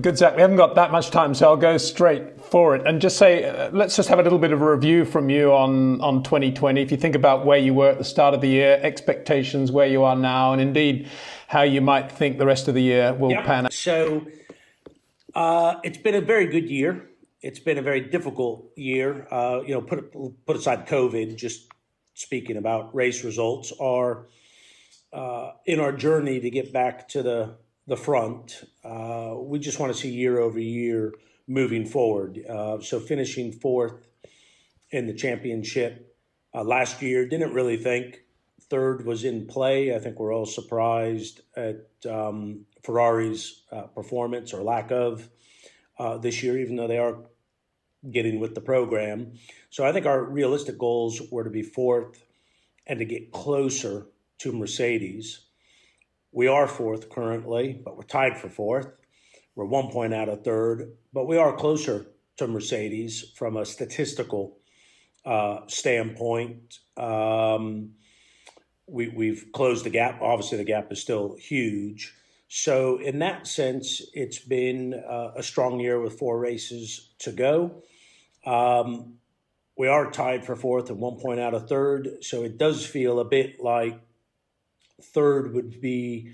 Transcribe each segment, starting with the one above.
Good, Zach. We haven't got that much time, so I'll go straight for it and just say, let's just have a little bit of a review from you on 2020. If you think about where you were at the start of the year, expectations, where you are now, and indeed how you might think the rest of the year will pan out. So it's been a very good year. It's been a very difficult year. Put aside COVID, just speaking about race results, are in our journey to get back to the front. We just want to see year over year moving forward. So finishing fourth in the championship last year, didn't really think third was in play. I think we're all surprised at Ferrari's performance or lack of this year, even though they are getting with the program. So I think our realistic goals were to be fourth and to get closer to Mercedes. We are fourth currently, but we're tied for fourth. We're 1 point out of third, but we are closer to Mercedes from a statistical standpoint. We've closed the gap. Obviously, the gap is still huge. So in that sense, it's been a strong year with 4 races to go. We are tied for fourth and 1 point out of third. So it does feel a bit like third would be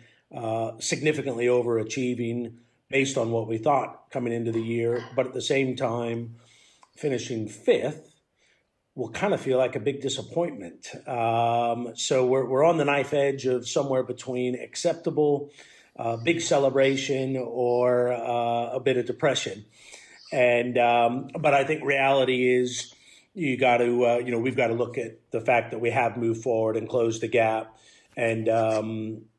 significantly overachieving based on what we thought coming into the year. But at the same time, finishing fifth will kind of feel like a big disappointment. So we're on the knife edge of somewhere between acceptable, big celebration, or a bit of depression. And but I think reality is we've got to look at the fact that we have moved forward and closed the gap, and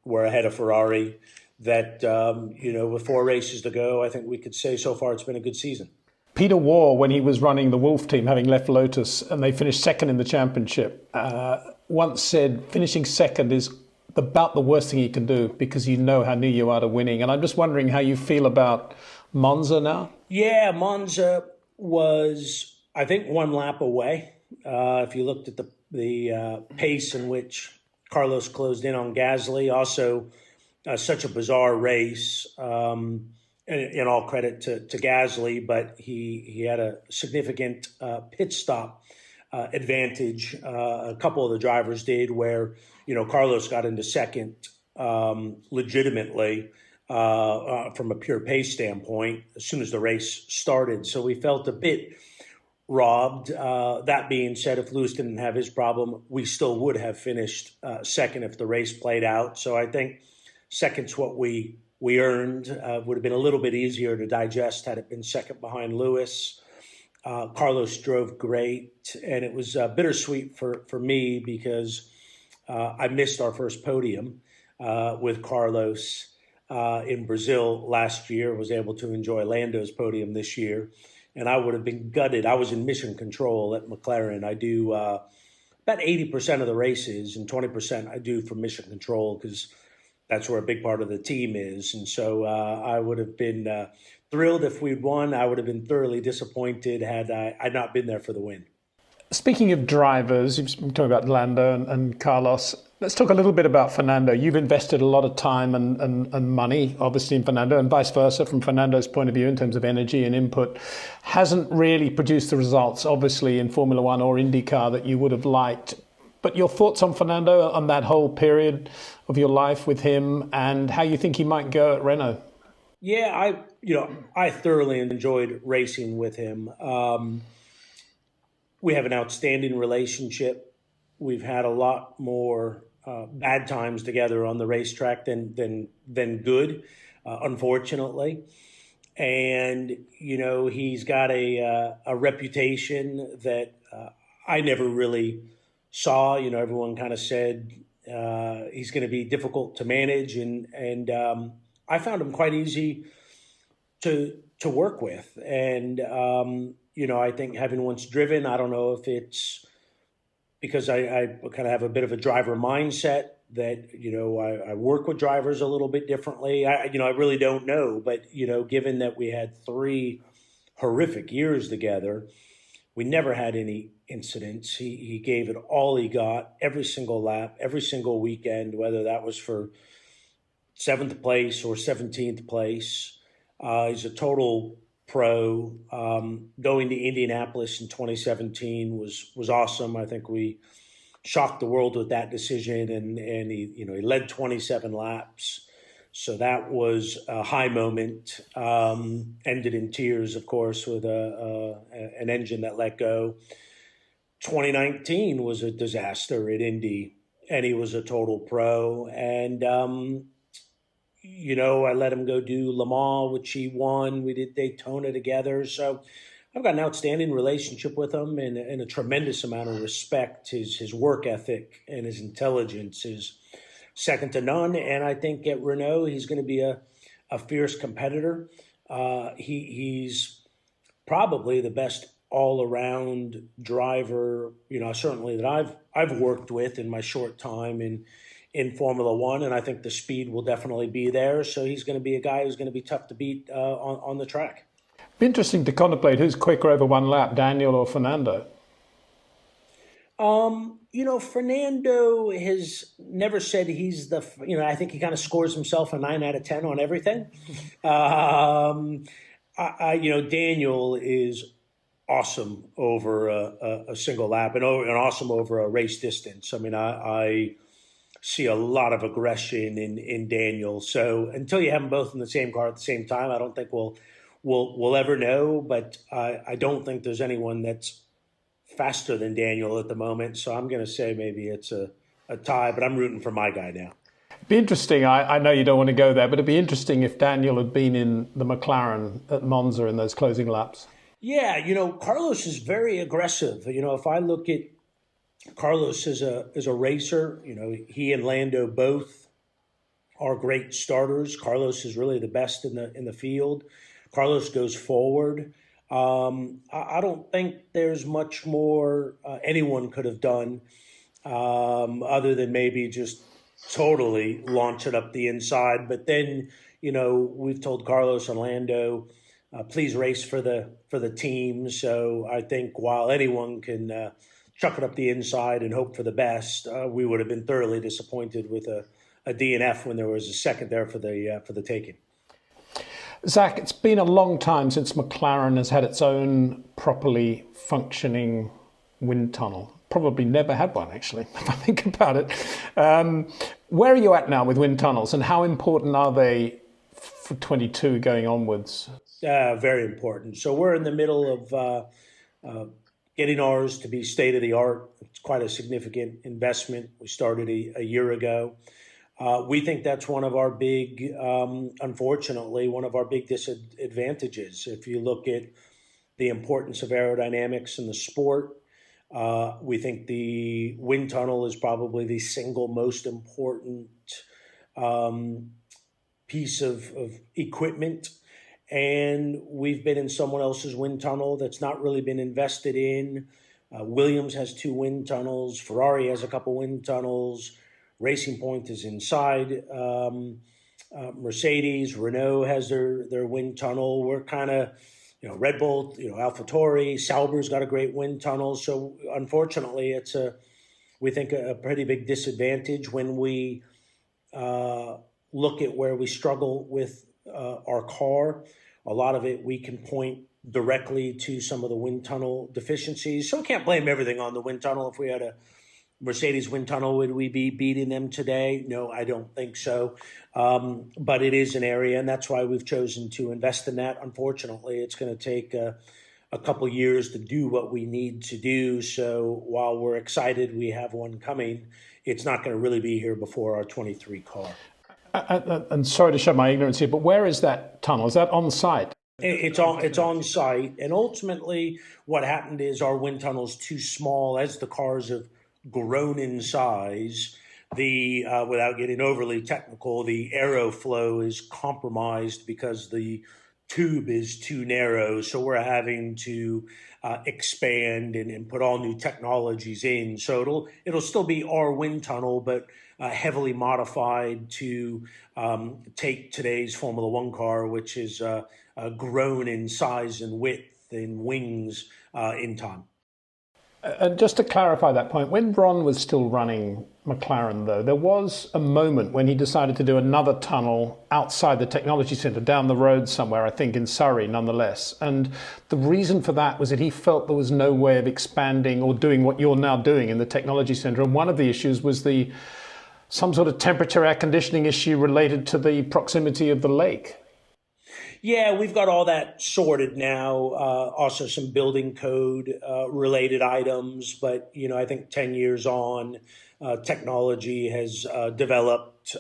we're ahead of Ferrari. That with 4 races to go, I think we could say so far it's been a good season. Peter Waugh, when he was running the Wolf team, having left Lotus, and they finished second in the championship, once said finishing second is about the worst thing you can do because you know how near you are to winning. And I'm just wondering how you feel about Monza now. Yeah, Monza was, I think, 1 lap away. If you looked at the pace in which Carlos closed in on Gasly, also such a bizarre race. And all credit to Gasly, but he had a significant pit stop advantage. A couple of the drivers did, where Carlos got into second legitimately from a pure pace standpoint as soon as the race started. So we felt a bit robbed. That being said, if Lewis didn't have his problem, we still would have finished second if the race played out. So I think second's what we earned. Would have been a little bit easier to digest had it been second behind Lewis. Carlos drove great, and it was bittersweet for me because I missed our first podium with Carlos in Brazil last year. Was able to enjoy Lando's podium this year, and I would have been gutted. I was in mission control at McLaren. I do about 80% of the races, and 20% I do for mission control because that's where a big part of the team is. And so I would have been thrilled if we'd won. I would have been thoroughly disappointed had I not been there for the win. Speaking of drivers, you've been talking about Lando and Carlos. Let's talk a little bit about Fernando. You've invested a lot of time and money, obviously, in Fernando, and vice versa, from Fernando's point of view in terms of energy and input. Hasn't really produced the results, obviously, in Formula One or IndyCar that you would have liked. But your thoughts on Fernando, on that whole period of your life with him, and how you think he might go at Renault? Yeah, I thoroughly enjoyed racing with him. We have an outstanding relationship. We've had a lot more bad times together on the racetrack than good, unfortunately. And he's got a reputation that I never really saw. Everyone kind of said he's going to be difficult to manage, and I found him quite easy to work with. And I think having once driven, I don't know if it's because I kind of have a bit of a driver mindset that I work with drivers a little bit differently. I really don't know, but given that we had 3 horrific years together, we never had any incidents. He gave it all he got every single lap, every single weekend, whether that was for 7th place or 17th place. He's a total pro. Going to Indianapolis in 2017 was awesome. I think we shocked the world with that decision, and he led 27 laps. So that was a high moment. Ended in tears, of course, with an engine that let go. 2019 was a disaster at Indy, and he was a total pro. And I let him go do Le Mans, which he won. We did Daytona together. So I've got an outstanding relationship with him, and a tremendous amount of respect. His work ethic and his intelligence is second to none. And I think at Renault, he's going to be a fierce competitor. He's probably the best all-around driver, certainly that I've worked with in my short time in Formula One, and I think the speed will definitely be there. So he's going to be a guy who's going to be tough to beat on the track. Be interesting to contemplate who's quicker over one lap, Daniel or Fernando. Fernando has never said he's I think he kind of scores himself a 9 out of 10 on everything. Daniel is awesome over a single lap and awesome over a race distance. I mean, I see a lot of aggression in Daniel. So until you have them both in the same car at the same time, I don't think we'll ever know. But I don't think there's anyone that's faster than Daniel at the moment. So I'm going to say maybe it's a tie, but I'm rooting for my guy now. It'd be interesting. I know you don't want to go there, but it'd be interesting if Daniel had been in the McLaren at Monza in those closing laps. Yeah, Carlos is very aggressive. If I look at Carlos as a racer, he and Lando both are great starters. Carlos is really the best in the field. Carlos goes forward. I don't think there's much more anyone could have done other than maybe just totally launch it up the inside. But then, we've told Carlos and Lando, please race for the team. So I think while anyone can chuck it up the inside and hope for the best, we would have been thoroughly disappointed with a DNF when there was a second there for the taking. Zach, it's been a long time since McLaren has had its own properly functioning wind tunnel. Probably never had one, actually, if I think about it. Where are you at now with wind tunnels, and how important are they for 22 going onwards? Very important. So we're in the middle of getting ours to be state of the art. It's quite a significant investment. We started a year ago. We think that's one of our big, unfortunately, one of our big disadvantages. If you look at the importance of aerodynamics in the sport, we think the wind tunnel is probably the single most important piece of equipment. And we've been in someone else's wind tunnel that's not really been invested in. Williams has 2 wind tunnels. Ferrari has a couple wind tunnels. Racing Point is inside. Mercedes, Renault has their wind tunnel. We're kind of, Red Bull, AlphaTauri, Sauber's got a great wind tunnel. So unfortunately, we think a pretty big disadvantage when we look at where we struggle with our car. A lot of it we can point directly to some of the wind tunnel deficiencies. So we can't blame everything on the wind tunnel. If we had a Mercedes wind tunnel, would we be beating them today? No, I don't think so. But it is an area, and that's why we've chosen to invest in that. Unfortunately, it's going to take a couple years to do what we need to do. So while we're excited we have one coming, it's not going to really be here before our 23 car. And sorry to show my ignorance here, but where is that tunnel? Is that on site? It's on site. And ultimately what happened is our wind tunnel's too small as the cars have grown in size. Without getting overly technical, the aeroflow is compromised because the tube is too narrow. So we're having to expand and put all new technologies in. So it'll still be our wind tunnel, but heavily modified to take today's Formula One car, which is grown in size and width and wings in time. And just to clarify that point, when Ron was still running McLaren, though, there was a moment when he decided to do another tunnel outside the technology centre, down the road somewhere, I think in Surrey, nonetheless. And the reason for that was that he felt there was no way of expanding or doing what you're now doing in the technology centre. And one of the issues was some sort of temperature air conditioning issue related to the proximity of the lake. Yeah, we've got all that sorted now. Also, some building code related items. But, I think 10 years on, technology has developed,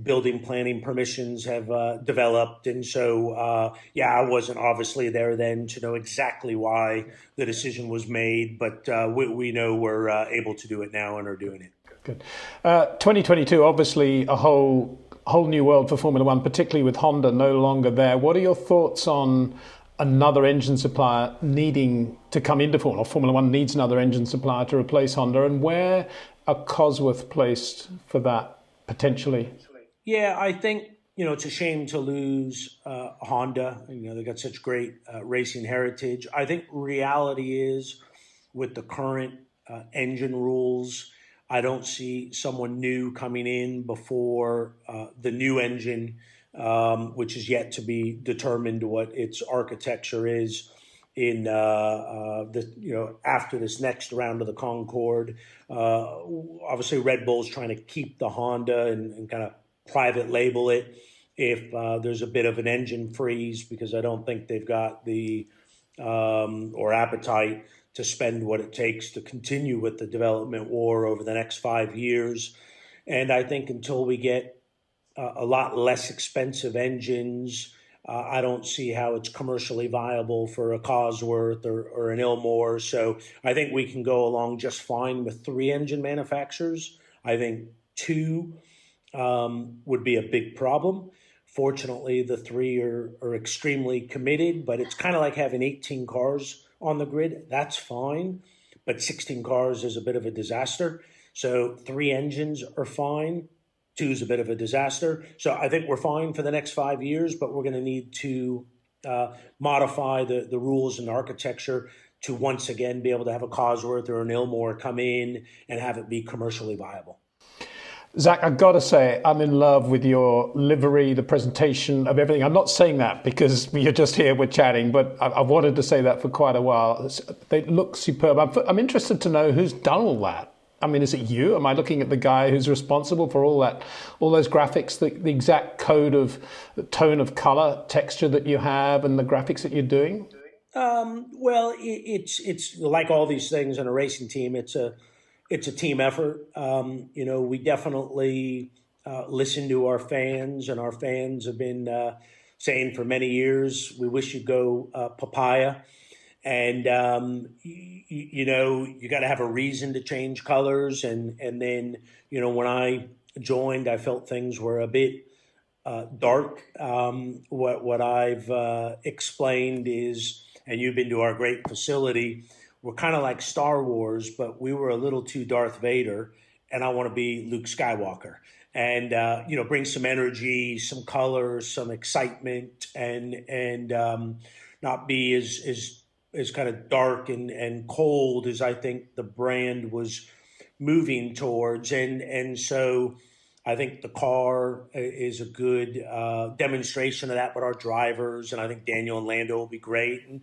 building planning permissions have developed. And so, I wasn't obviously there then to know exactly why the decision was made. But we know we're able to do it now and are doing it. Good. 2022, obviously, a whole new world for Formula One, particularly with Honda no longer there. What are your thoughts on another engine supplier needing to come into Formula? Formula One needs another engine supplier to replace Honda, and where are Cosworth placed for that potentially? Yeah, I think, it's a shame to lose Honda. They've got such great racing heritage. I think reality is with the current engine rules, I don't see someone new coming in before the new engine, which is yet to be determined what its architecture is in after this next round of the Concorde. Obviously, Red Bull's trying to keep the Honda and kind of private label it if there's a bit of an engine freeze, because I don't think they've got the or appetite to spend what it takes to continue with the development war over the next 5 years. And I think until we get a lot less expensive engines, I don't see how it's commercially viable for a Cosworth or an Ilmore. So I think we can go along just fine with 3 engine manufacturers. I think 2 would be a big problem. Fortunately, the 3 are extremely committed, but it's kind of like having 18 cars on the grid. That's fine, but 16 cars is a bit of a disaster. So 3 engines are fine. 2 is a bit of a disaster. So I think we're fine for the next 5 years, but we're going to need to modify the rules and architecture to once again be able to have a Cosworth or an Ilmore come in and have it be commercially viable. Zach, I've got to say, I'm in love with your livery, the presentation of everything. I'm not saying that because you're just here, we're chatting, but I've wanted to say that for quite a while. They look superb. I'm interested to know who's done all that. I mean, is it you? Am I looking at the guy who's responsible for all those graphics, the exact code of the tone of color, texture that you have, and the graphics that you're doing? Well, it's like all these things in a racing team. It's a team effort. We definitely listen to our fans, and our fans have been saying for many years, we wish you'd go papaya. And, you got to have a reason to change colors. And then, when I joined, I felt things were a bit dark. What I've explained is, and you've been to our great facility, we're kind of like Star Wars, but we were a little too Darth Vader, and I want to be Luke Skywalker. And, bring some energy, some color, some excitement, and not be as kind of dark and cold as I think the brand was moving towards. And so I think the car is a good demonstration of that with our drivers, and I think Daniel and Lando will be great. And,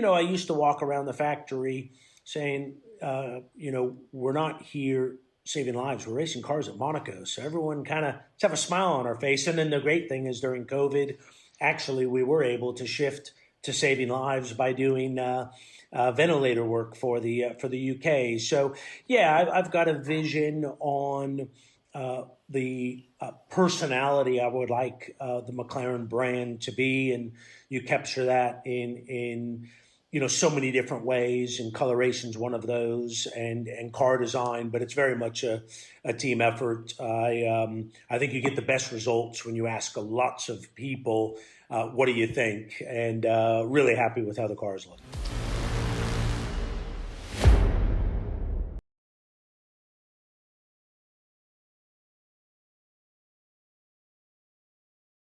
I used to walk around the factory saying, we're not here saving lives. We're racing cars at Monaco. So everyone kind of, let's have a smile on our face. And then the great thing is during COVID, actually, we were able to shift to saving lives by doing ventilator work for the UK. So, I've got a vision on the personality I would like the McLaren brand to be, and you capture that in so many different ways, and coloration's one of those, and car design. But it's very much a team effort. I think you get the best results when you ask lots of people, what do you think? And really happy with how the cars look.